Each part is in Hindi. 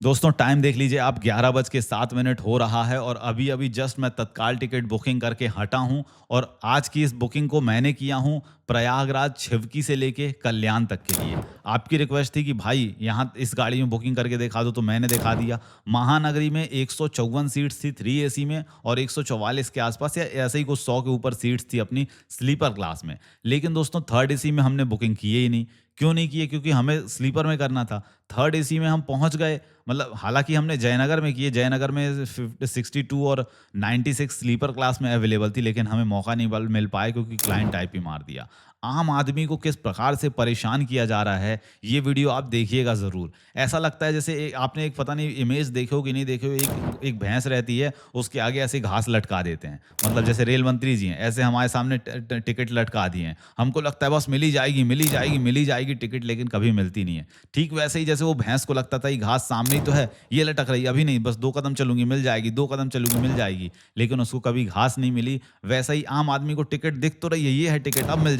दोस्तों टाइम देख लीजिए आप 11:07 हो रहा है और अभी अभी जस्ट मैं तत्काल टिकट बुकिंग करके हटा हूं और आज की इस बुकिंग को मैंने किया हूं प्रयागराज छिवकी से लेके कल्याण तक के लिए। आपकी रिक्वेस्ट थी कि भाई यहां इस गाड़ी में बुकिंग करके दिखा दो, तो मैंने दिखा दिया। महानगरी में 154 सीट्स थी 3 एसी में और 144 के आसपास या ऐसे ही कुछ 100 के ऊपर सीट्स थी अपनी स्लीपर क्लास में। लेकिन दोस्तों थर्ड एसी में हमने बुकिंग की ही नहीं। क्यों नहीं किए? क्योंकि हमें स्लीपर में करना था। थर्ड एसी में हम पहुंच गए, मतलब हालाँकि हमने जयनगर में किए, जयनगर में 62 और 96 स्लीपर क्लास में अवेलेबल थी, लेकिन हमें मौका नहीं बल मिल पाया क्योंकि क्लाइंट टाइप ही मार दिया। आम आदमी को किस प्रकार से परेशान किया जा रहा है, ये वीडियो आप देखिएगा ज़रूर। ऐसा लगता है जैसे आपने एक पता नहीं इमेज देखे हो कि नहीं देखे हो, एक एक भैंस रहती है, उसके आगे ऐसे घास लटका देते हैं। मतलब जैसे रेल मंत्री जी हैं, ऐसे हमारे सामने टिकट लटका दिए हैं। हमको लगता है बस मिल ही जाएगी, मिल ही जाएगी, मिल ही जाएगी टिकट, लेकिन कभी मिलती नहीं है। ठीक वैसे ही जैसे वो भैंस को लगता था ये घास सामने ही तो है, ये लटक रही है, अभी नहीं, बस 2 कदम चलूँगी मिल जाएगी, 2 कदम चलूँगी मिल जाएगी, लेकिन उसको कभी घास नहीं मिली। वैसा ही आम आदमी को टिकट दिख तो रही है, ये है टिकट, अब मिल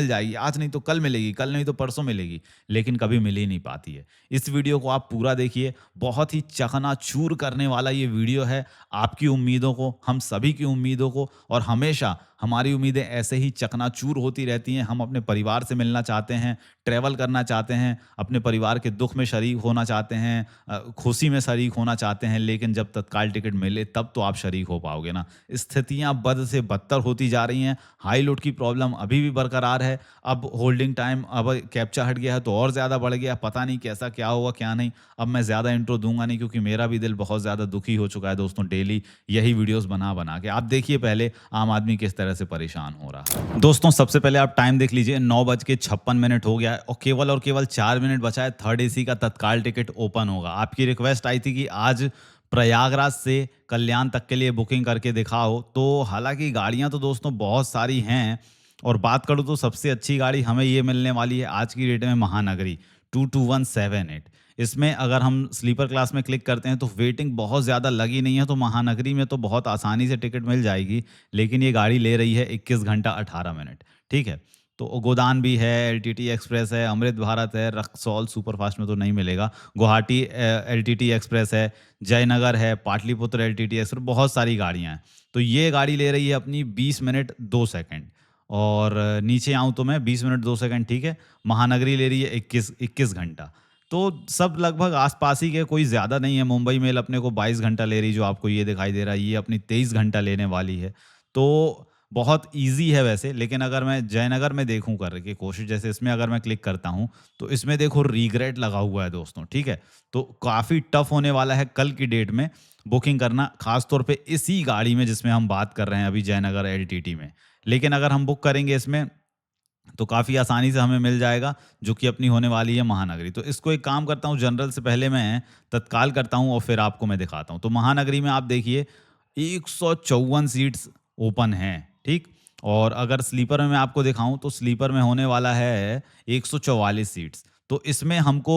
जाएगी, आज नहीं तो कल मिलेगी, कल नहीं तो परसों मिलेगी, लेकिन कभी मिल ही नहीं पाती है। इस वीडियो को आप पूरा देखिए, बहुत ही चकनाचूर करने वाला ये वीडियो है। आपकी उम्मीदों को, हम सभी की उम्मीदों को, और हमेशा हमारी उम्मीदें ऐसे ही चकनाचूर होती रहती हैं। हम अपने परिवार से मिलना चाहते हैं, ट्रैवल करना चाहते हैं, अपने परिवार के दुख में शरीक होना चाहते हैं, खुशी में शरीक होना चाहते हैं, लेकिन जब तत्काल टिकट मिले तब तो आप शरीक हो पाओगे ना। स्थितियां बद से बदतर होती जा रही हैं। हाई लोड की प्रॉब्लम अभी भी बरकरार है। अब होल्डिंग टाइम अब कैप्चा हट गया है तो और ज़्यादा बढ़ गया। पता नहीं कैसा क्या हुआ क्या नहीं। अब मैं ज़्यादा इंट्रो दूंगा नहीं क्योंकि मेरा भी दिल बहुत ज़्यादा दुखी हो चुका है दोस्तों, डेली यही वीडियोस बना बना के। आप देखिए पहले आम आदमी किस तरह से परेशान हो रहा है। दोस्तों सबसे पहले आप टाइम देख लीजिए, 9:56 हो गया है और केवल 4 मिनट बचा है, थर्ड एसी का तत्काल टिकट ओपन होगा। आपकी रिक्वेस्ट आई थी कि आज प्रयागराज से कल्याण तक के लिए बुकिंग करके दिखाओ, तो हालांकि गाड़ियां तो दोस्तों बहुत सारी हैं, और बात करूँ तो सबसे अच्छी गाड़ी हमें ये मिलने वाली है आज की डेट में, महानगरी 22178। इसमें अगर हम स्लीपर क्लास में क्लिक करते हैं तो वेटिंग बहुत ज़्यादा लगी नहीं है, तो महानगरी में तो बहुत आसानी से टिकट मिल जाएगी। लेकिन ये गाड़ी ले रही है 21 घंटा 18 मिनट। ठीक है, तो गोदान भी है, एलटीटी एक्सप्रेस है, अमृत भारत है, रक्सौल सुपरफास्ट में तो नहीं मिलेगा, गुवाहाटी एलटीटी एक्सप्रेस है, जयनगर है, पाटलिपुत्र एलटीटी एक्सप्रेस, बहुत सारी गाड़ियाँ हैं। तो ये गाड़ी ले रही है अपनी 20 मिनट 2 सेकंड, और नीचे आऊँ तो मैं 20 मिनट 2 सेकंड, ठीक है। महानगरी ले रही है 21 घंटा। तो सब लगभग आस-पास ही के, कोई ज़्यादा नहीं है। मुंबई मेल अपने को 22 घंटा ले रही, जो आपको ये दिखाई दे रहा है, ये अपनी 23 घंटा लेने वाली है। तो बहुत ईज़ी है वैसे, लेकिन अगर मैं जयनगर में देखूँ करके कोशिश, जैसे इसमें अगर मैं क्लिक करता हूँ, तो इसमें देखो रिग्रेट लगा हुआ है दोस्तों, ठीक है? तो काफ़ी टफ़ होने वाला है कल की डेट में बुकिंग करना, ख़ास तौर पे इसी गाड़ी में जिसमें हम बात कर रहे हैं अभी, जयनगर एलटीटी में। लेकिन अगर हम बुक करेंगे इसमें तो काफ़ी आसानी से हमें मिल जाएगा, जो कि अपनी होने वाली है महानगरी। तो इसको एक काम करता हूँ, जनरल से पहले मैं तत्काल करता हूँ और फिर आपको मैं दिखाता हूँ। तो महानगरी में आप देखिए 154 सीट्स ओपन हैं, ठीक? और अगर स्लीपर में मैं आपको दिखाऊँ तो स्लीपर में होने वाला है 144 सीट्स। तो इसमें हमको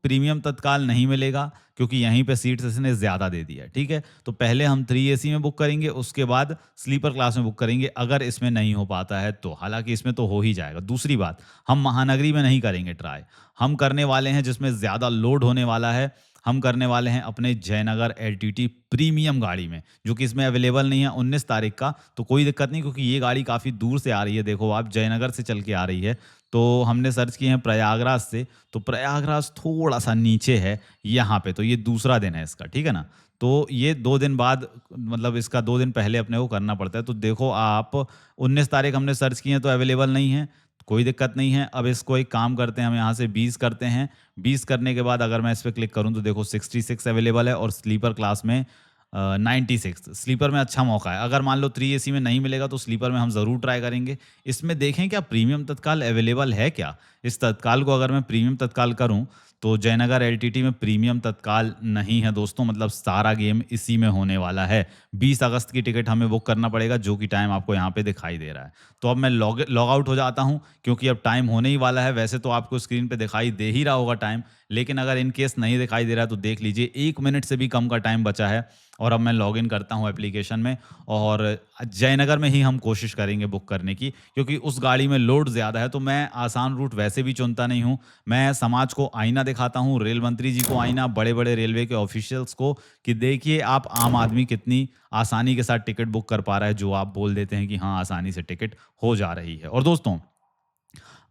प्रीमियम तत्काल नहीं मिलेगा क्योंकि यहीं पे सीट्स इसने ज़्यादा दे दिया है, ठीक है? तो पहले हम 3 एसी में बुक करेंगे, उसके बाद स्लीपर क्लास में बुक करेंगे, अगर इसमें नहीं हो पाता है तो। हालाँकि इसमें तो हो ही जाएगा। दूसरी बात, हम महानगरी में नहीं करेंगे ट्राई, हम करने वाले हैं जिसमें ज़्यादा लोड होने वाला है, हम करने वाले हैं अपने जयनगर एलटीटी प्रीमियम गाड़ी में, जो कि इसमें अवेलेबल नहीं है 19 तारीख का। तो कोई दिक्कत नहीं, क्योंकि ये गाड़ी काफ़ी दूर से आ रही है, देखो आप जयनगर से चल के आ रही है। तो हमने सर्च किए हैं प्रयागराज से, तो प्रयागराज थोड़ा-सा नीचे है यहाँ पे, तो ये दूसरा दिन है इसका, ठीक है ना? तो ये 2 दिन बाद, मतलब इसका 2 दिन पहले अपने को करना पड़ता है। तो देखो आप 19 तारीख हमने सर्च किए हैं तो अवेलेबल नहीं है, कोई दिक्कत नहीं है। अब इसको एक काम करते हैं, हम यहाँ से 20 करते हैं। 20 करने के बाद अगर मैं इस पे क्लिक करूँ तो देखो 66 अवेलेबल है, और स्लीपर क्लास में 96। स्लीपर में अच्छा मौका है। अगर मान लो 3 एसी में नहीं मिलेगा तो स्लीपर में हम ज़रूर ट्राई करेंगे। इसमें देखें क्या प्रीमियम तत्काल अवेलेबल है क्या? इस तत्काल को अगर मैं प्रीमियम तत्काल करूँ तो जयनगर एलटीटी में प्रीमियम तत्काल नहीं है दोस्तों, मतलब सारा गेम इसी में होने वाला है। 20 अगस्त की टिकट हमें बुक करना पड़ेगा, जो कि टाइम आपको यहाँ पे दिखाई दे रहा है। तो अब मैं लॉग आउट हो जाता हूँ क्योंकि अब टाइम होने ही वाला है। वैसे तो आपको स्क्रीन पे दिखाई दे ही रहा होगा टाइम, लेकिन अगर इन केस नहीं दिखाई दे रहा है तो देख लीजिए 1 मिनट से भी कम का टाइम बचा है। और अब मैं लॉगिन करता हूँ एप्लीकेशन में और जयनगर में ही हम कोशिश करेंगे बुक करने की, क्योंकि उस गाड़ी में लोड ज़्यादा है, तो मैं आसान रूट वैसे भी चुनता नहीं हूँ। मैं समाज को आईना दिखाता हूँ, रेल मंत्री जी को आईना, बड़े-बड़े रेलवे के ऑफ़िशियल्स को कि देखिए आप आम आदमी कितनी आसानी के साथ टिकट बुक कर पा रहा है, जो आप बोल देते हैं कि हाँ, आसानी से टिकट हो जा रही है। और दोस्तों,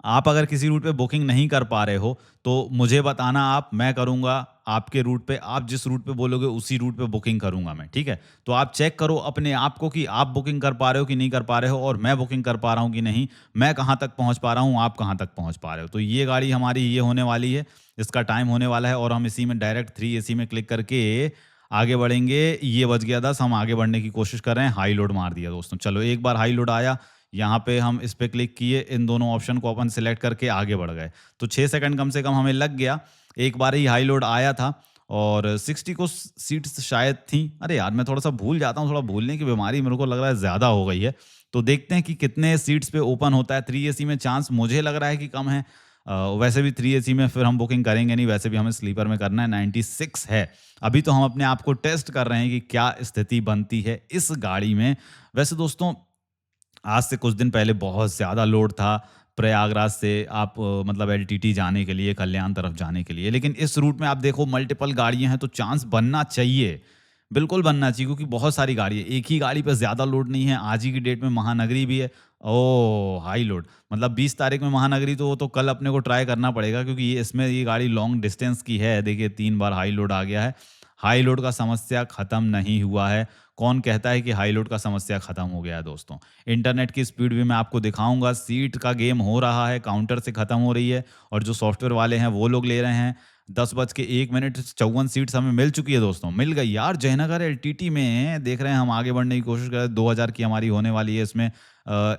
आप अगर किसी रूट पे बुकिंग नहीं कर पा रहे हो, तो मुझे बताना आप, मैं करूँगा आपके रूट पे, आप जिस रूट पे बोलोगे उसी रूट पे बुकिंग करूँगा मैं, ठीक है? तो आप चेक करो अपने आप को कि आप बुकिंग कर पा रहे हो कि नहीं कर पा रहे हो और मैं बुकिंग कर पा रहा हूँ कि नहीं, मैं कहाँ तक पहुँच पा रहा हूँ, आप कहाँ तक पहुँच पा रहे हो। तो ये गाड़ी हमारी ये होने वाली है, इसका टाइम होने वाला है और हम इसी में डायरेक्ट 3 एसी में क्लिक करके आगे बढ़ेंगे। ये बज गया 10, हम आगे बढ़ने की कोशिश कर रहे हैं, हाई लोड मार दिया दोस्तों। चलो एक बार हाई लोड आया, यहाँ पे हम इस पे क्लिक किए, इन दोनों ऑप्शन को अपन सिलेक्ट करके आगे बढ़ गए। तो 6 सेकंड कम से कम हमें लग गया। एक बार ही हाई लोड आया था और 60 कुछ सीट्स शायद थी। अरे यार! मैं थोड़ा-सा भूल जाता हूँ, थोड़ा भूलने की बीमारी मेरे को लग रहा है ज़्यादा हो गई है। तो देखते हैं कि कितने सीट्स पे ओपन होता है। 3 एसी में चांस मुझे लग रहा है कि कम है। वैसे भी 3 एसी में फिर हम बुकिंग करेंगे नहीं, वैसे भी हमें स्लीपर में करना है, 96 है। अभी तो हम अपने आप को टेस्ट कर रहे हैं कि क्या स्थिति बनती है इस गाड़ी में। वैसे दोस्तों, आज से कुछ दिन पहले बहुत ज़्यादा लोड था प्रयागराज से आप मतलब एलटीटी जाने के लिए, कल्याण तरफ जाने के लिए। लेकिन इस रूट में आप देखो मल्टीपल गाड़ियाँ हैं, तो चांस बनना चाहिए, बिल्कुल बनना चाहिए, क्योंकि बहुत सारी गाड़ी है। एक ही गाड़ी पे ज़्यादा लोड नहीं है। आज ही की डेट में महानगरी भी है। ओह! हाई लोड, मतलब 20 तारीख में महानगरी, तो वो तो कल अपने को ट्राई करना पड़ेगा, क्योंकि ये गाड़ी लॉन्ग डिस्टेंस की है। देखिए 3 बार हाई लोड आ गया है। हाई लोड का समस्या खत्म नहीं हुआ है। कौन कहता है कि हाई लोड का समस्या खत्म हो गया है दोस्तों? इंटरनेट की स्पीड भी मैं आपको दिखाऊँगा, सीट का गेम हो रहा है, काउंटर से खत्म हो रही है और जो सॉफ्टवेयर वाले हैं वो लोग ले रहे हैं। 10 बज के 1 मिनट 54 सीट्स हमें मिल चुकी है दोस्तों, मिल गई यार। जयनगर एलटीटी में देख रहे हैं, हम आगे बढ़ने की कोशिश कर रहे हैं। 2000 की हमारी होने वाली है इसमें।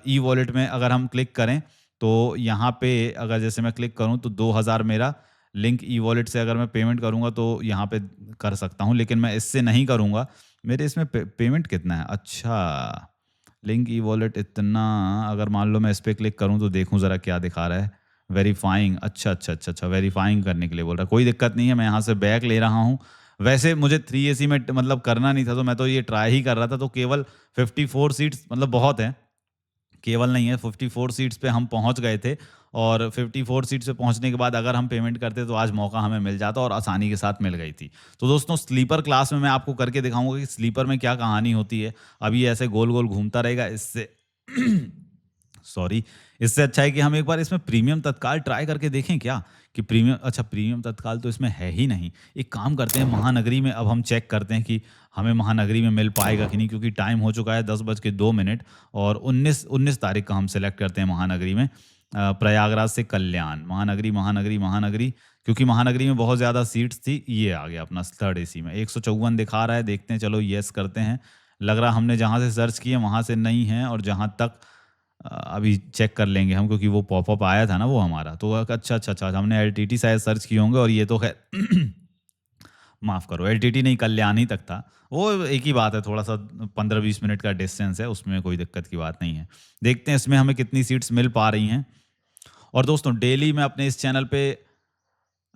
ई वॉलेट में अगर हम क्लिक करें, तो यहाँ पे अगर जैसे मैं क्लिक करूँ तो 2000 मेरा लिंक ई वॉलेट से अगर मैं पेमेंट करूँगा तो यहाँ पे कर सकता हूँ, लेकिन मैं इससे नहीं करूँगा। मेरे इसमें पेमेंट कितना है? अच्छा, लिंक ई वॉलेट इतना, अगर मान लो मैं इस पे क्लिक करूँ तो देखूँ ज़रा क्या दिखा रहा है। वेरीफाइंग, अच्छा, वेरीफाइंग करने के लिए बोल रहा है। कोई दिक्कत नहीं है, मैं यहाँ से बैक ले रहा हूँ। वैसे मुझे 3 एसी में मतलब करना नहीं था, तो मैं तो ये ट्राई ही कर रहा था, तो केवल 54 सीट्स मतलब बहुत है। केवल नहीं है, 54 सीट्स पे हम पहुँच गए थे और 54 सीट्स पे पहुँचने के बाद अगर हम पेमेंट करते तो आज मौका हमें मिल जाता और आसानी के साथ मिल गई थी। तो दोस्तों, स्लीपर क्लास में मैं आपको करके दिखाऊँगा कि स्लीपर में क्या कहानी होती है। अभी ऐसे गोल-गोल घूमता रहेगा, इससे सॉरी, इससे अच्छा है कि हम एक बार इसमें प्रीमियम तत्काल ट्राई करके देखें क्या? कि प्रीमियम तत्काल तो इसमें है ही नहीं। एक काम करते हैं, महानगरी में अब हम चेक करते हैं कि हमें महानगरी में मिल पाएगा कि नहीं, क्योंकि टाइम हो चुका है 10 बज के 2 मिनट और 19 तारीख का हम सेलेक्ट करते हैं महानगरी में। प्रयागराज से कल्याण, महानगरी, क्योंकि महानगरी में बहुत ज़्यादा सीट्स थी, ये आ गया अपना थर्ड एसी में। 154 दिखा रहा है, देखते हैं, चलो येस करते हैं। लग रहा हमने जहाँ से सर्च किए वहाँ से नहीं है और जहाँ तक अभी चेक कर लेंगे हम, क्योंकि वो पॉपअप आया था ना वो हमारा, तो अच्छा, हमने एलटीटी शायद सर्च किए होंगे और ये तो खैर माफ़ करो, एलटीटी नहीं, कल्याण ही तक था। वो एक ही बात है, थोड़ा-सा 15-20 मिनट का डिस्टेंस है, उसमें कोई दिक्कत की बात नहीं है। देखते हैं इसमें हमें कितनी सीट्स मिल पा रही हैं। और दोस्तों, डेली मैं अपने इस चैनल पे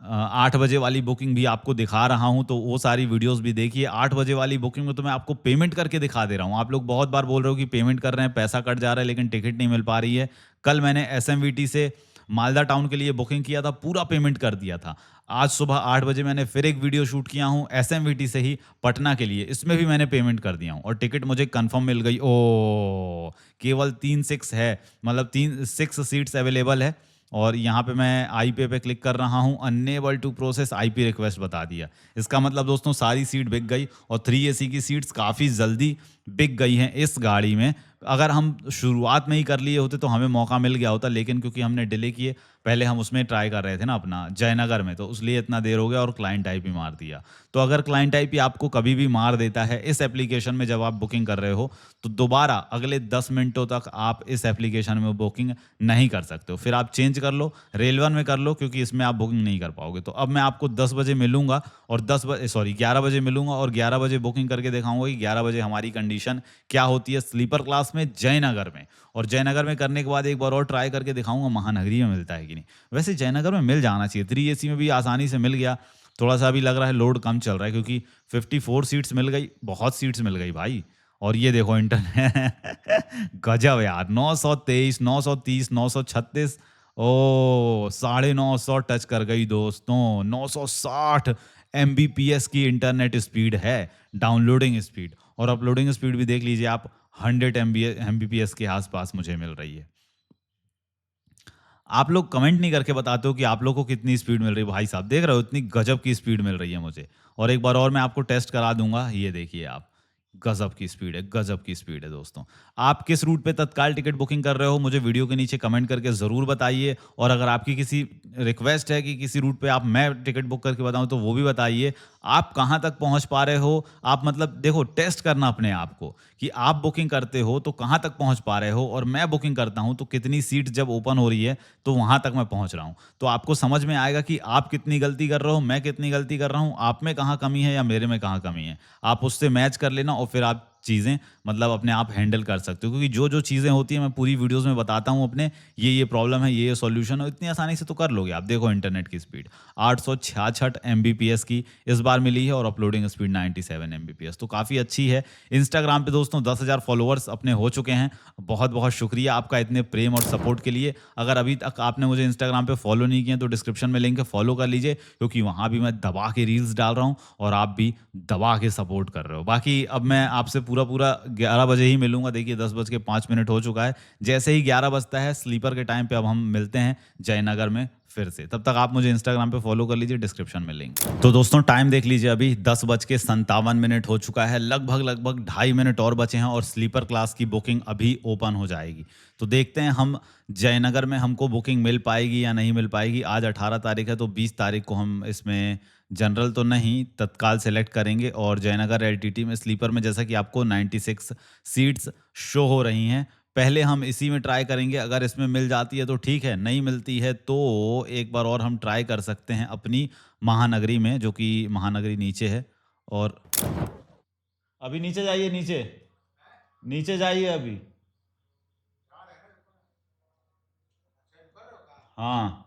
8 बजे वाली बुकिंग भी आपको दिखा रहा हूँ, तो वो सारी वीडियोस भी देखिए। 8 बजे वाली बुकिंग में तो मैं आपको पेमेंट करके दिखा दे रहा हूँ। आप लोग बहुत बार बोल रहे हो कि पेमेंट कर रहे हैं, पैसा कट जा रहा है, लेकिन टिकट नहीं मिल पा रही है। कल मैंने एसएमवीटी से मालदा टाउन के लिए बुकिंग किया था, पूरा पेमेंट कर दिया था। आज सुबह 8 बजे मैंने फिर एक वीडियो शूट किया हूँ एसएमवीटी से ही पटना के लिए, इसमें भी मैंने पेमेंट कर दिया हूँ और टिकट मुझे कन्फर्म मिल गई। ओह! केवल 3 6 है, मतलब 3 6 सीट्स अवेलेबल है। और यहाँ पे मैं आईपी पे क्लिक कर रहा हूँ, unable to process IP request बता दिया। इसका मतलब दोस्तों, सारी सीट बिक गई और 3 एसी की सीट्स काफ़ी जल्दी बिक गई हैं इस गाड़ी में। अगर हम शुरुआत में ही कर लिए होते तो हमें मौका मिल गया होता, लेकिन क्योंकि हमने डिले किए, पहले हम उसमें ट्राई कर रहे थे ना अपना जयनगर में, तो इसलिए इतना देर हो गया और क्लाइंट आईपी मार दिया। तो अगर क्लाइंट आईपी आपको कभी भी मार देता है इस एप्लीकेशन में जब आप बुकिंग कर रहे हो, तो दोबारा अगले 10 मिनटों तक आप इस एप्लीकेशन में बुकिंग नहीं कर सकते हो। फिर आप चेंज कर लो, रेल वन में कर लो, क्योंकि इसमें आप बुकिंग नहीं कर पाओगे। तो अब मैं आपको 10 बजे मिलूँगा और 11 बजे मिलूँगा और 11 बजे बुकिंग करके दिखाऊँगा कि 11 बजे हमारी कंडीशन क्या होती है स्लीपर क्लास में जयनगर में। और जयनगर में करने के बाद एक बार और ट्राई करके दिखाऊँगा महानगरी में मिलता है कि नहीं। वैसे जयनगर में मिल जाना चाहिए, 3 एसी में भी आसानी से मिल गया। थोड़ा सा अभी लग रहा है लोड कम चल रहा है क्योंकि 54 सीट्स मिल गई, बहुत सीट्स मिल गई भाई। और ये देखो इंटरनेट गजब यार, 923, 930, 936, ओ 950 टच कर गई दोस्तों। 960 एमबीपीएस की इंटरनेट स्पीड है, डाउनलोडिंग स्पीड, और अपलोडिंग स्पीड भी देख लीजिए आप, 100 एमबीपीएस के आसपास मुझे मिल रही है। आप लोग कमेंट नहीं करके बताते हो कि आप लोग को कितनी स्पीड मिल रही है। भाई साहब देख रहे हो, इतनी गजब की स्पीड मिल रही है मुझे। और एक बार और मैं आपको टेस्ट करा दूंगा, ये देखिए आप, गजब की स्पीड है, गजब की स्पीड है दोस्तों। आप किस रूट पे तत्काल टिकट बुकिंग कर रहे हो, मुझे वीडियो के नीचे कमेंट करके ज़रूर बताइए। और अगर आपकी किसी रिक्वेस्ट है कि किसी रूट पे आप मैं टिकट बुक करके बताऊं, तो वो भी बताइए। आप कहाँ तक पहुंच पा रहे हो, आप मतलब देखो टेस्ट करना अपने आप को कि आप बुकिंग करते हो तो कहाँ तक पहुंच पा रहे हो, और मैं बुकिंग करता हूं तो कितनी सीट जब ओपन हो रही है तो वहां तक मैं पहुंच रहा हूं। तो आपको समझ में आएगा कि आप कितनी गलती कर रहे हो, मैं कितनी गलती कर रहा हूं, आप में कहाँ कमी है या मेरे में कहाँ कमी है। आप उससे मैच कर लेना और फिर आप चीज़ें मतलब अपने आप हैंडल कर सकते हो, क्योंकि जो जो चीज़ें होती हैं मैं पूरी वीडियोस में बताता हूँ अपने, ये प्रॉब्लम है, ये सॉल्यूशन है, इतनी आसानी से तो कर लोगे आप। देखो इंटरनेट की स्पीड 866 एमबीपीएस की इस बार मिली है, और अपलोडिंग स्पीड 97 एमबीपीएस, तो काफ़ी अच्छी है। इंस्टाग्राम पे दोस्तों 10,000 फॉलोअर्स अपने हो चुके हैं। बहुत बहुत शुक्रिया आपका इतने प्रेम और सपोर्ट के लिए। अगर अभी तक आपने मुझे इंस्टाग्राम पे फॉलो नहीं किया तो डिस्क्रिप्शन में लिंक है, फॉलो कर लीजिए, क्योंकि वहाँ भी मैं दबा के रील्स डाल रहा हूँ और आप भी दबा के सपोर्ट कर रहे हो। बाकी अब मैं आपसे पूरा पूरा 11 बजे ही मिलूंगा। देखिए 10:05 हो चुका है। जैसे ही 11 बजता है स्लीपर के टाइम पे अब हम मिलते हैं जयनगर में फिर से। तब तक आप मुझे इंस्टाग्राम पे फॉलो कर लीजिए, डिस्क्रिप्शन में लिंक। तो दोस्तों टाइम देख लीजिए, अभी 10:57 हो चुका है। लगभग लगभग 2.5 मिनट और बचे हैं और स्लीपर क्लास की बुकिंग अभी ओपन हो जाएगी। तो देखते हैं हम जयनगर में हमको बुकिंग मिल पाएगी या नहीं मिल पाएगी। आज 18 तारीख है, तो 20 तारीख को हम इसमें जनरल तो नहीं तत्काल सेलेक्ट करेंगे, और जयनगर एलटीटी में स्लीपर में जैसा कि आपको 96 सीट्स शो हो रही हैं। पहले हम इसी में ट्राई करेंगे, अगर इसमें मिल जाती है तो ठीक है, नहीं मिलती है तो एक बार और हम ट्राई कर सकते हैं अपनी महानगरी में, जो कि महानगरी नीचे है। और अभी नीचे जाइए, नीचे नीचे जाइए अभी। हाँ,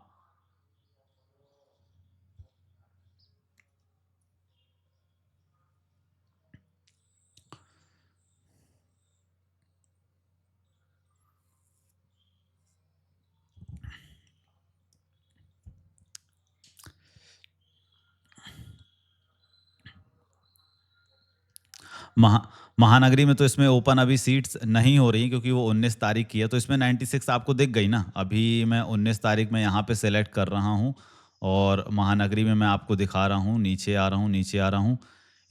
महा महानगरी में तो इसमें ओपन अभी सीट्स नहीं हो रही, क्योंकि वो 19 तारीख की है। तो इसमें 96 आपको दिख गई ना। अभी मैं 19 तारीख में यहाँ पे सेलेक्ट कर रहा हूँ, और महानगरी में मैं आपको दिखा रहा हूँ, नीचे आ रहा हूँ, नीचे आ रहा हूँ।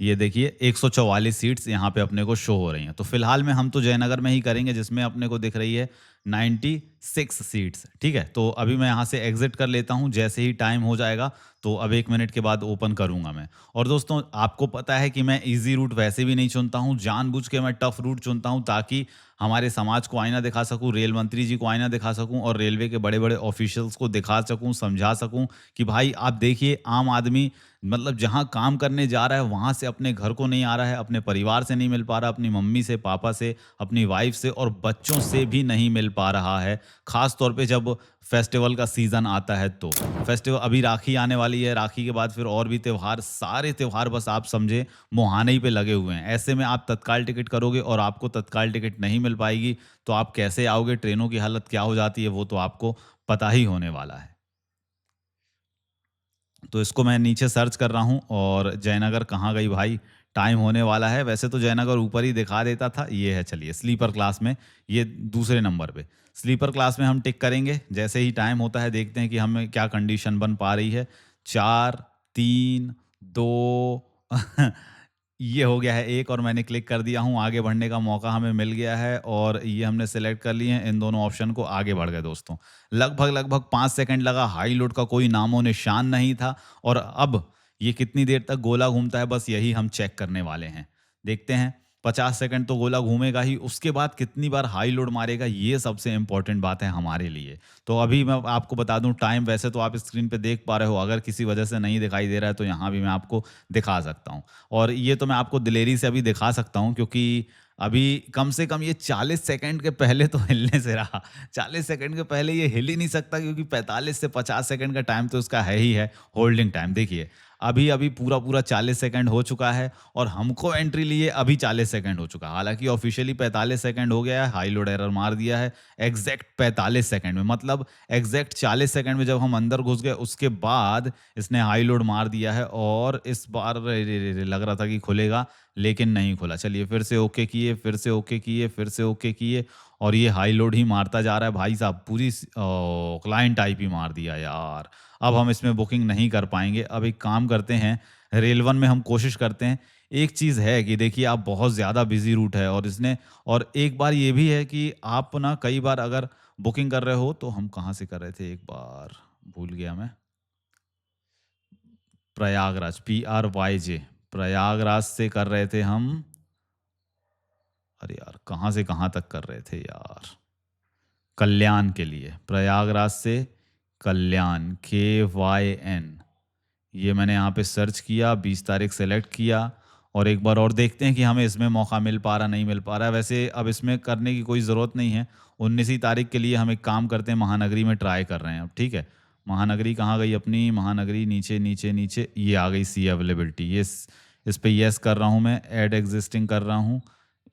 ये देखिए 144 सीट्स यहाँ पे अपने को शो हो रही हैं। तो फिलहाल में हम तो जयनगर में ही करेंगे, जिसमें अपने को दिख रही है 96 सीट्स। ठीक है, तो अभी मैं यहाँ से एग्जिट कर लेता हूँ। जैसे ही टाइम हो जाएगा तो अब 1 मिनट के बाद ओपन करूँगा मैं। और दोस्तों आपको पता है कि मैं इजी रूट वैसे भी नहीं चुनता हूँ, जानबूझ के मैं टफ रूट चुनता हूँ, ताकि हमारे समाज को आईना दिखा सकूँ, रेल मंत्री जी को आईना दिखा सकूँ, और रेलवे के बड़े बड़े ऑफिशियल्स को दिखा सकूँ, समझा सकूँ कि भाई आप देखिए, आम आदमी मतलब जहाँ काम करने जा रहा है वहाँ से अपने घर को नहीं आ रहा है, अपने परिवार से नहीं मिल पा रहा, अपनी मम्मी से, पापा से, अपनी वाइफ से और बच्चों से भी नहीं मिल पा रहा है। खास तौर पे जब फेस्टिवल का सीज़न आता है तो। फेस्टिवल अभी राखी आने वाली है, राखी के बाद फिर और भी त्योहार, सारे त्योहार बस आप समझे मुहाने ही पे लगे हुए हैं। ऐसे में आप तत्काल टिकट करोगे और आपको तत्काल टिकट नहीं मिल पाएगी, तो आप कैसे आओगे? ट्रेनों की हालत क्या हो जाती है वो तो आपको पता ही होने वाला है। तो इसको मैं नीचे सर्च कर रहा हूँ, और जयनगर कहाँ गई भाई? टाइम होने वाला है। वैसे तो जयनगर ऊपर ही दिखा देता था, ये है, चलिए स्लीपर क्लास में, ये दूसरे नंबर पे। स्लीपर क्लास में हम टिक करेंगे। जैसे ही टाइम होता है देखते हैं कि हमें क्या कंडीशन बन पा रही है। 4, 3, 2 ये हो गया है 1, और मैंने क्लिक कर दिया हूँ। आगे बढ़ने का मौका हमें मिल गया है, और ये हमने सेलेक्ट कर लिए हैं। इन दोनों ऑप्शन को आगे बढ़ गए दोस्तों। लगभग लगभग 5 सेकंड लगा, हाई लोड का कोई नामो निशान नहीं था। और अब ये कितनी देर तक गोला घूमता है, बस यही हम चेक करने वाले हैं। देखते हैं, 50 सेकंड तो गोला घूमेगा ही, उसके बाद कितनी बार हाई लोड मारेगा, ये सबसे इम्पोर्टेंट बात है हमारे लिए। तो अभी मैं आपको बता दूं टाइम, वैसे तो आप स्क्रीन पे देख पा रहे हो, अगर किसी वजह से नहीं दिखाई दे रहा है तो यहाँ भी मैं आपको दिखा सकता हूँ। और ये तो मैं आपको दिलेरी से अभी दिखा सकता हूँ, क्योंकि अभी कम से कम ये 40 सेकंड के पहले तो हिलने से रहा। 40 सेकंड के पहले ये हिल ही नहीं सकता, क्योंकि 45 से 50 सेकंड का टाइम तो उसका है ही है होल्डिंग टाइम। देखिए अभी अभी पूरा पूरा 40 सेकंड हो चुका है और हमको एंट्री लिए अभी 40 सेकंड हो चुका है। हालांकि ऑफिशियली 45 सेकंड हो गया है, हाई लोड एरर मार दिया है एग्जैक्ट 45 सेकंड में, मतलब एग्जैक्ट 40 सेकंड में जब हम अंदर घुस गए उसके बाद इसने हाई लोड मार दिया है और इस बार लग रहा था कि खुलेगा लेकिन नहीं खुला। चलिए फिर से ओके किए, फिर से ओके किए, फिर से ओके किए और ये हाई लोड ही मारता जा रहा है भाई साहब। पूरी क्लाइंट आईपी मार दिया यार। अब हम इसमें बुकिंग नहीं कर पाएंगे। अब एक काम करते हैं, रेल वन में हम कोशिश करते हैं। एक चीज़ है कि देखिए आप बहुत ज़्यादा बिजी रूट है और इसने, और एक बार ये भी है कि आप ना कई बार अगर बुकिंग कर रहे हो तो हम कहाँ से कर रहे थे, एक बार भूल गया मैं। प्रयागराज, PRYJ, प्रयागराज से कर रहे थे हम। अरे यार कहाँ से कहाँ तक कर रहे थे यार, कल्याण के लिए, प्रयागराज से कल्याण, KYN। ये मैंने यहाँ पे सर्च किया, 20 तारीख सेलेक्ट किया और एक बार और देखते हैं कि हमें इसमें मौका मिल पा रहा नहीं मिल पा रहा है। वैसे अब इसमें करने की कोई ज़रूरत नहीं है। 19 तारीख के लिए हम एक काम करते हैं, महानगरी में ट्राई कर रहे हैं अब, ठीक है। महानगरी कहाँ गई अपनी महानगरी, नीचे नीचे नीचे ये आ गई, सी अवेलेबिलिटी। ये इस पे येस कर रहा हूँ मैं, ऐड एग्जिस्टिंग कर रहा हूँ।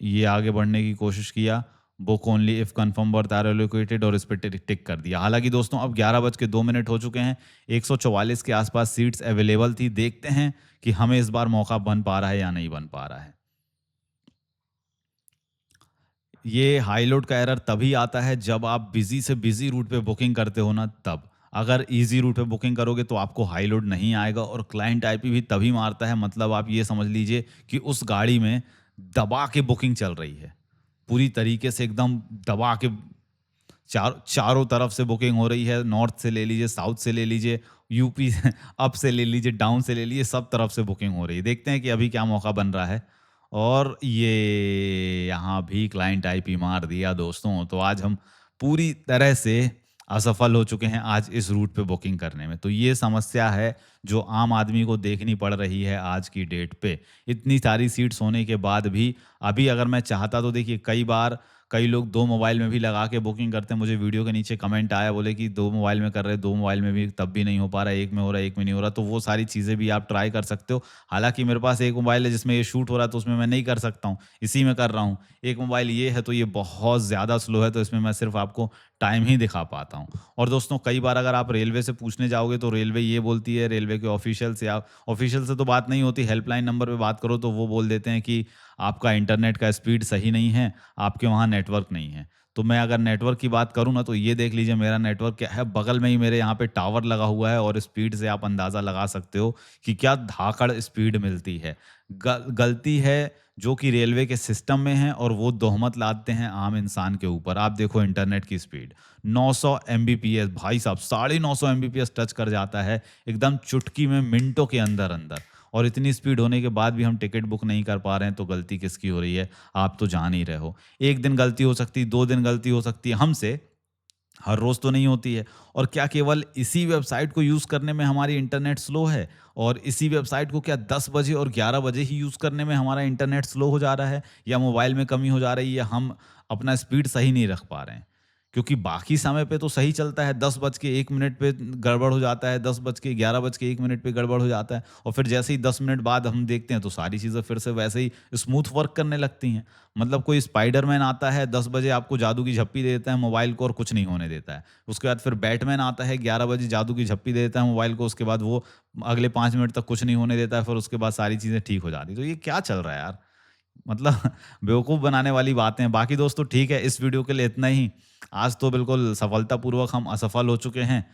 ये आगे बढ़ने की कोशिश किया, book only if confirm berth are allocated, और इस पर टिक टिक कर दिया। हालांकि दोस्तों अब 11 बज के 2 मिनट हो चुके हैं, 144 के आसपास सीट्स अवेलेबल थी। देखते हैं कि हमें इस बार मौका बन पा रहा है या नहीं बन पा रहा है। ये हाई लोड का एरर तभी आता है जब आप बिजी से बिजी रूट पे बुकिंग करते हो ना, तब। अगर इजी रूट पे बुकिंग करोगे तो आपको हाई लोड नहीं आएगा और क्लाइंट आईपी भी तभी मारता है, मतलब आप ये समझ लीजिए कि उस गाड़ी में दबा के बुकिंग चल रही है, पूरी तरीके से एकदम दबा के चारों तरफ से बुकिंग हो रही है। नॉर्थ से ले लीजिए, साउथ से ले लीजिए, यूपी अप से ले लीजिए, डाउन से ले लीजिए, सब तरफ से बुकिंग हो रही है। देखते हैं कि अभी क्या मौका बन रहा है। और ये यहाँ भी क्लाइंट आईपी मार दिया दोस्तों। तो आज हम पूरी तरह से असफल हो चुके हैं आज इस रूट पे बुकिंग करने में। तो ये समस्या है जो आम आदमी को देखनी पड़ रही है आज की डेट पे। इतनी सारी सीट्स होने के बाद भी अभी अगर मैं चाहता तो देखिए, कई बार कई लोग 2 मोबाइल में भी लगा के बुकिंग करते हैं। मुझे वीडियो के नीचे कमेंट आया, बोले कि 2 मोबाइल में कर रहे हैं, 2 मोबाइल में भी तब भी नहीं हो पा रहा है, एक में हो रहा है, एक में नहीं हो रहा। तो वो सारी चीज़ें भी आप ट्राई कर सकते हो। हालाँकि मेरे पास एक मोबाइल है जिसमें ये शूट हो रहा है, तो उसमें मैं नहीं कर सकता हूँ, इसी में कर रहा हूँ। एक मोबाइल ये है तो ये बहुत ज़्यादा स्लो है, तो इसमें मैं सिर्फ़ आपको टाइम ही दिखा पाता हूँ। और दोस्तों कई बार अगर आप रेलवे से पूछने जाओगे तो रेलवे ये बोलती है, रेलवे के ऑफ़िशियल से, आप ऑफ़िशियल से तो बात नहीं होती, हेल्पलाइन नंबर पे बात करो तो वो बोल देते हैं कि आपका इंटरनेट का स्पीड सही नहीं है, आपके वहाँ नेटवर्क नहीं है। तो मैं अगर नेटवर्क की बात करूँ ना, तो ये देख लीजिए मेरा नेटवर्क क्या है, बगल में ही मेरे यहाँ पे टावर लगा हुआ है और स्पीड से आप अंदाज़ा लगा सकते हो कि क्या धाकड़ स्पीड मिलती है। गलती है जो कि रेलवे के सिस्टम में है और वो तोहमत लादते हैं आम इंसान के ऊपर। आप देखो इंटरनेट की स्पीड 900 एमबीपीएस, भाई साहब 950 एमबीपीएस टच कर जाता है एकदम चुटकी में, मिनटों के अंदर अंदर। और इतनी स्पीड होने के बाद भी हम टिकट बुक नहीं कर पा रहे हैं, तो गलती किसकी हो रही है आप तो जान ही रहे हो। एक दिन गलती हो सकती है, 2 दिन गलती हो सकती है हमसे, हर रोज़ तो नहीं होती है। और क्या केवल इसी वेबसाइट को यूज़ करने में हमारी इंटरनेट स्लो है? और इसी वेबसाइट को क्या 10 बजे और 11 बजे ही यूज़ करने में हमारा इंटरनेट स्लो हो जा रहा है? या मोबाइल में कमी हो जा रही है, या हम अपना स्पीड सही नहीं रख पा रहे हैं? क्योंकि बाकी समय पे तो सही चलता है, 10 बज के 1 मिनट पे गड़बड़ हो जाता है, 10 बज के 11 बज के 1 मिनट पे गड़बड़ हो जाता है और फिर जैसे ही 10 मिनट बाद हम देखते हैं तो सारी चीज़ें फिर से वैसे ही स्मूथ वर्क करने लगती हैं। मतलब कोई स्पाइडरमैन आता है 10 बजे, आपको जादू की झप्पी दे देता है मोबाइल को और कुछ नहीं होने देता है। उसके बाद फिर बैटमैन आता है 11 बजे, जादू की झप्पी दे देता है मोबाइल को, उसके बाद वो अगले 5 मिनट तक कुछ नहीं होने देता है, फिर उसके बाद सारी चीज़ें ठीक हो जाती हैं। तो ये क्या चल रहा है यार? मतलब बेवकूफ़ बनाने वाली बातें हैं। बाकी दोस्तों ठीक है, इस वीडियो के लिए इतना ही। आज तो बिल्कुल सफलतापूर्वक हम असफल हो चुके हैं।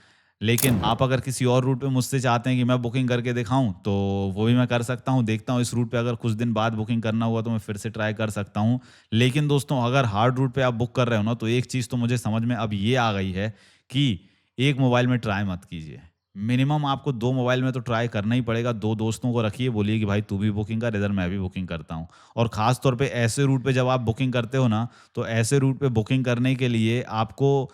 लेकिन आप अगर किसी और रूट पे मुझसे चाहते हैं कि मैं बुकिंग करके दिखाऊँ, तो वो भी मैं कर सकता हूँ। देखता हूँ इस रूट पे अगर कुछ दिन बाद बुकिंग करना हुआ तो मैं फिर से ट्राई कर सकता हूँ। लेकिन दोस्तों अगर हार्ड रूट पे आप बुक कर रहे हो ना, तो एक चीज़ तो मुझे समझ में अब ये आ गई है कि एक मोबाइल में ट्राई मत कीजिए। मिनिमम आपको 2 मोबाइल में तो ट्राई करना ही पड़ेगा। 2 दोस्तों को रखिए, बोलिए कि भाई तू भी बुकिंग कर, इधर मैं भी बुकिंग करता हूँ। और ख़ास तौर पे ऐसे रूट पे जब आप बुकिंग करते हो ना, तो ऐसे रूट पे बुकिंग करने के लिए आपको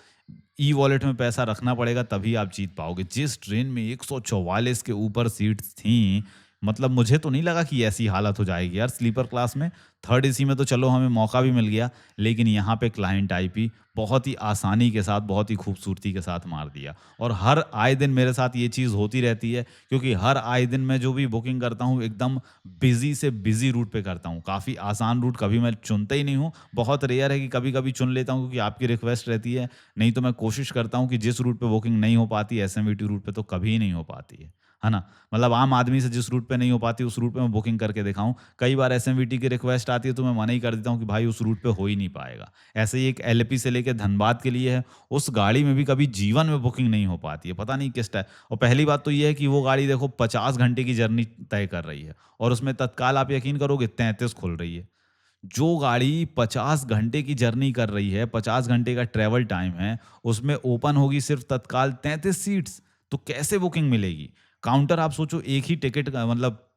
ई-वॉलेट में पैसा रखना पड़ेगा, तभी आप जीत पाओगे। जिस ट्रेन में 144 के ऊपर सीट्स थीं, मतलब मुझे तो नहीं लगा कि ऐसी हालत हो जाएगी यार स्लीपर क्लास में। थर्ड एसी में तो चलो हमें मौका भी मिल गया, लेकिन यहाँ पे क्लाइंट आईपी बहुत ही आसानी के साथ, बहुत ही खूबसूरती के साथ मार दिया। और हर आए दिन मेरे साथ ये चीज़ होती रहती है, क्योंकि हर आए दिन मैं जो भी बुकिंग करता हूँ एकदम बिज़ी से बिज़ी रूट पे करता हूँ। काफ़ी आसान रूट कभी मैं चुनता ही नहीं हूँ। बहुत रेयर है कि कभी-कभी चुन लेता हूँ क्योंकि आपकी रिक्वेस्ट रहती है, नहीं तो मैं कोशिश करता हूँ कि जिस रूट पे बुकिंग नहीं हो पाती, एसएमवीटी रूट पे तो कभी नहीं हो पाती है ना? मतलब आम आदमी से जिस रूट पे नहीं हो पाती, उस रूट पे मैं बुकिंग करके दिखाऊँ। कई बार एसएमवीटी की रिक्वेस्ट आती है तो मैं मना ही कर देता हूँ कि भाई उस रूट पे हो ही नहीं पाएगा। ऐसे ही एक एलपी से लेके धनबाद के लिए है, उस गाड़ी में भी कभी जीवन में बुकिंग नहीं हो पाती है, पता नहीं किस टाइ और पहली बात तो ये है कि वो गाड़ी देखो 50 घंटे की जर्नी तय कर रही है और उसमें तत्काल आप यकीन करोगे 33 खुल रही है। जो गाड़ी 50 घंटे की जर्नी कर रही है, 50 घंटे का ट्रैवल टाइम है, उसमें ओपन होगी सिर्फ़ तत्काल 33 सीट्स, तो कैसे बुकिंग मिलेगी? काउंटर आप सोचो एक ही टिकट का मतलब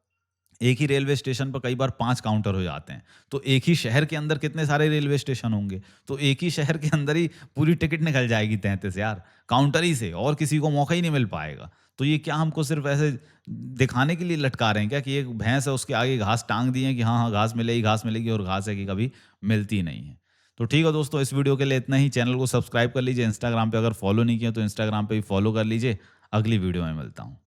एक ही रेलवे स्टेशन पर कई बार 5 काउंटर हो जाते हैं। तो एक ही शहर के अंदर कितने सारे रेलवे स्टेशन होंगे? तो एक ही शहर के अंदर ही पूरी टिकट निकल जाएगी 33 यार, काउंटर ही से और किसी को मौका ही नहीं मिल पाएगा। तो ये क्या हमको सिर्फ़ ऐसे दिखाने के लिए लटका रहे हैं क्या कि एक भैंस है उसके आगे घास टाँग दी है कि हाँ, हाँ, घास मिलेगी और घास है कि कभी मिलती नहीं है। तो ठीक है दोस्तों, इस वीडियो के लिए इतना ही। चैनल को सब्सक्राइब कर लीजिए, इंस्टाग्राम पे अगर फॉलो नहीं किया तो इंस्टाग्राम पे भी फॉलो कर लीजिए। अगली वीडियो में मिलता हूँ।